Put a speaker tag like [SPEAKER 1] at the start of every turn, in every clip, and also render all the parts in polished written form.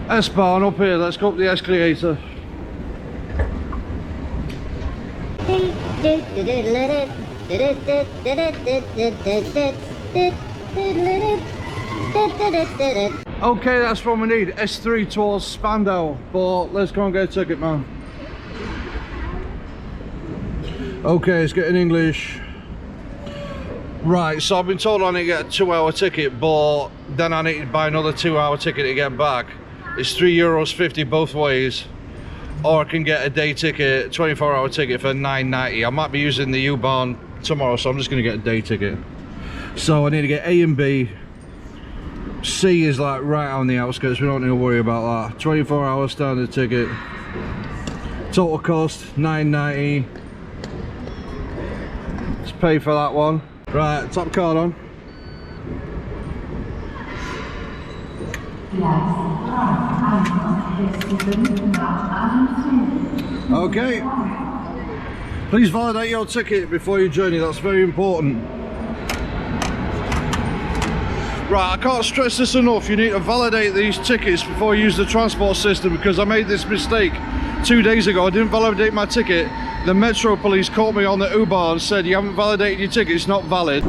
[SPEAKER 1] S-bahn up here, let's go up the escalator. Okay, that's what we need, S3 towards Spandau, but let's go and get a ticket, man. Okay, it's getting English. Right, so I've been told I need to get a 2-hour ticket, but then I need to buy another 2-hour ticket to get back. It's €3.50 both ways, or I can get a day ticket, 24-hour ticket for $9.90. I might be using the U-bahn tomorrow, so I'm just going to get a day ticket. So I need to get A and B. C is like right on the outskirts, we don't need to worry about that. 24-hour standard ticket. Total cost $9.90. Let's pay for that one. Right, top card on. Okay. Please validate your ticket before your journey, that's very important. Right, I can't stress this enough, you need to validate these tickets before you use the transport system, because I made this mistake 2 days ago. I didn't validate my ticket. The Metro police caught me on the u-bahn and said, you haven't validated your ticket, it's not valid.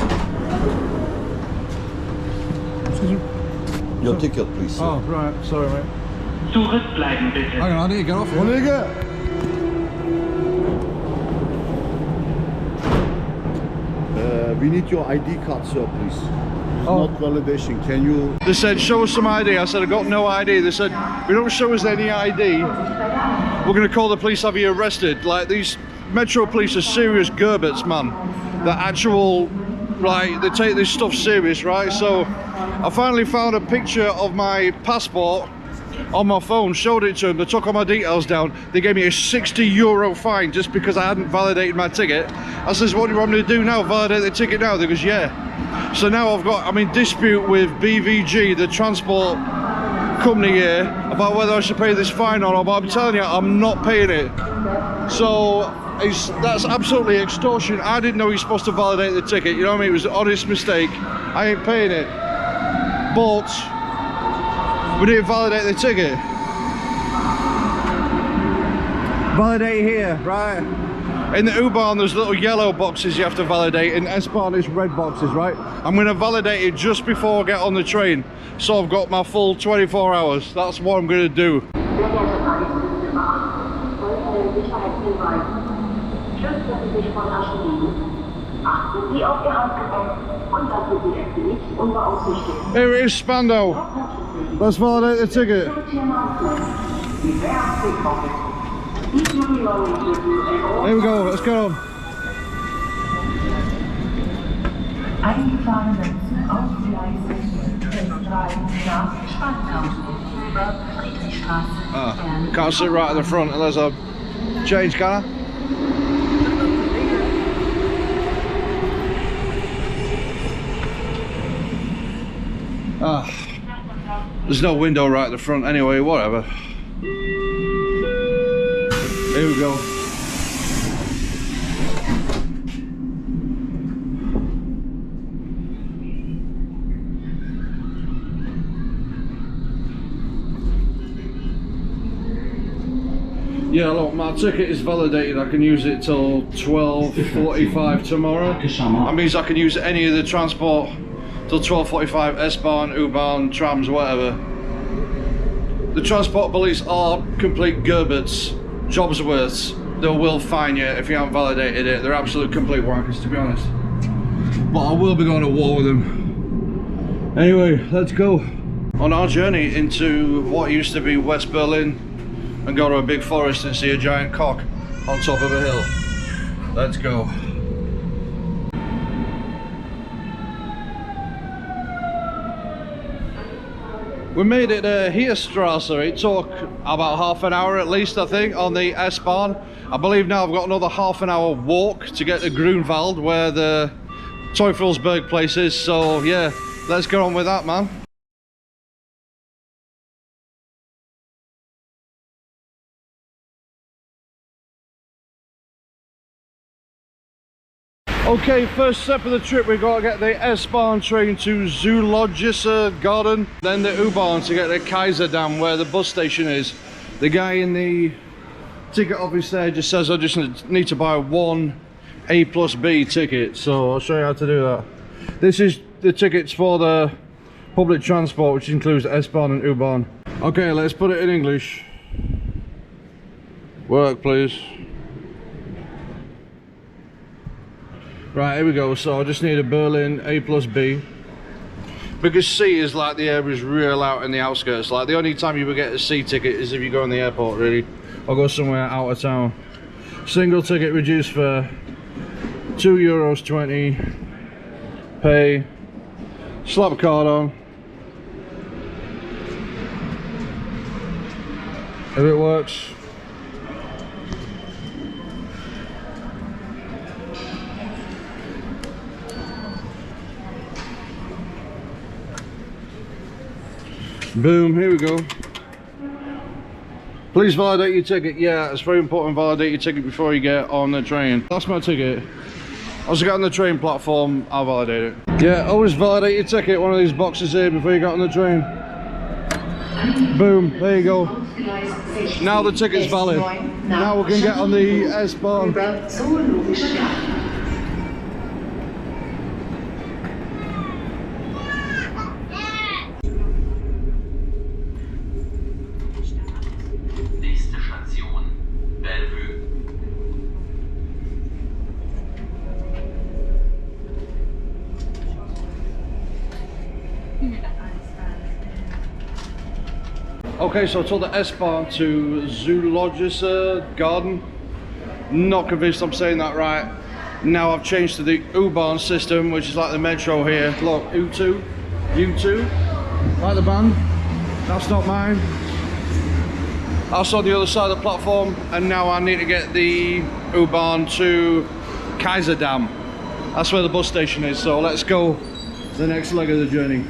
[SPEAKER 2] Your ticket, please. Sir.
[SPEAKER 1] Oh, right, sorry, mate.
[SPEAKER 3] Zurückbleiben bitte.
[SPEAKER 1] Hang on, I need to get off here.
[SPEAKER 2] We need your ID card, sir, please. It's
[SPEAKER 1] Oh.
[SPEAKER 2] not validation. Can you?
[SPEAKER 1] They said, show us some ID. I said, I got no ID. They said, if you don't show us any ID, we're going to call the police, have you arrested. Like, these Metro police are serious Gerbets, man. The actual, like, they take this stuff serious, right? So I finally found a picture of my passport on my phone, showed it to them, they took all my details down. They gave me a €60 fine just because I hadn't validated my ticket. I says, what do you want me to do now, validate the ticket now? They goes, yeah. So now I'm in dispute with BVG, the transport company here, about whether I should pay this fine or not, but I'm telling you, I'm not paying it. So that's absolutely extortion. I didn't know you're supposed to validate the ticket, you know what I mean? It was an honest mistake. I ain't paying it. But we need to validate the ticket. Validate here, right? In the U-bahn there's little yellow boxes you have to validate, in S-bahn it's red boxes, right? I'm going to validate it just before I get on the train, so I've got my full 24 hours. That's what I'm going to do. Here it is, Spandau. Let's validate the ticket. Here we go, let's go.
[SPEAKER 4] Eingefahrenen Zugausgleise S3 nach Spandau über Friedrichstraße.
[SPEAKER 1] Can't sit right at the front unless I change, can I? There's no window right at the front anyway, whatever. Here we go. Yeah, look, my ticket is validated. I can use it till 12:45 tomorrow. That means I can use any of the transport till 12:45, S-bahn, U-bahn, trams, whatever. The transport police are complete Gerbets, Jobsworths. They will fine you if you haven't validated it. They're absolute complete wankers, to be honest. But I will be going to war with them. Anyway, let's go on our journey into what used to be West Berlin and go to a big forest and see a giant cock on top of a hill. Let's go. We made it to Heerstrasse. It took about half an hour at least, I think, on the S-bahn. I believe now I've got another half an hour walk to get to Grunwald, where the Teufelsberg place is. So yeah, let's get on with that, man. Okay, first step of the trip, we've got to get the S-bahn train to Zoologischer Garden, then the U-bahn to get to Kaiserdam, where the bus station is. The guy in the ticket office there just says I just need to buy one A plus B ticket, so I'll show you how to do that. This is the tickets for the public transport, which includes S-bahn and U-bahn. Okay, let's put it in English. Work, please. Right, here we go. So I just need a Berlin A plus B, because C is like the area's real out in the outskirts. Like the only time you would get a C ticket is if you go in the airport, really, or go somewhere out of town. Single ticket reduced for €2.20. Pay. Slap a card on. If it works. Boom, here we go. Please validate your ticket. Yeah, it's very important, validate your ticket before you get on the train. That's my ticket. As I get on the train platform, I'll validate it. Yeah, always validate your ticket, one of these boxes here before you get on the train. Boom, there you go. Now the ticket's valid. Now we can get on the S-bahn. Okay, so I took the S-bahn to Zoologischer Garden. Not convinced I'm saying that right. Now I've changed to the U-bahn system, which is like the metro here. Look, U2, like the band. That's not mine. That's on the other side of the platform, and now I need to get the U-bahn to Kaiserdam. That's where the bus station is, so let's go to the next leg of the journey.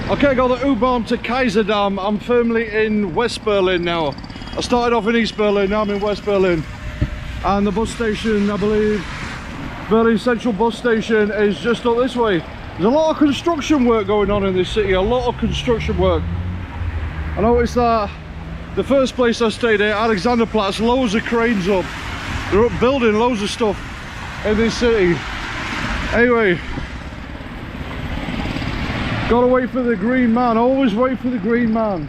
[SPEAKER 1] Okay, got the U-bahn to Kaiserdam. I'm firmly in West Berlin now. I started off in East Berlin, now I'm in West Berlin. And the bus station, I believe, Berlin Central bus station is just up this way. There's a lot of construction work going on in this city, a lot of construction work. I noticed that the first place I stayed at, Alexanderplatz, loads of cranes up. They're up building loads of stuff in this city. Anyway, gotta wait for the green man, always wait for the green man.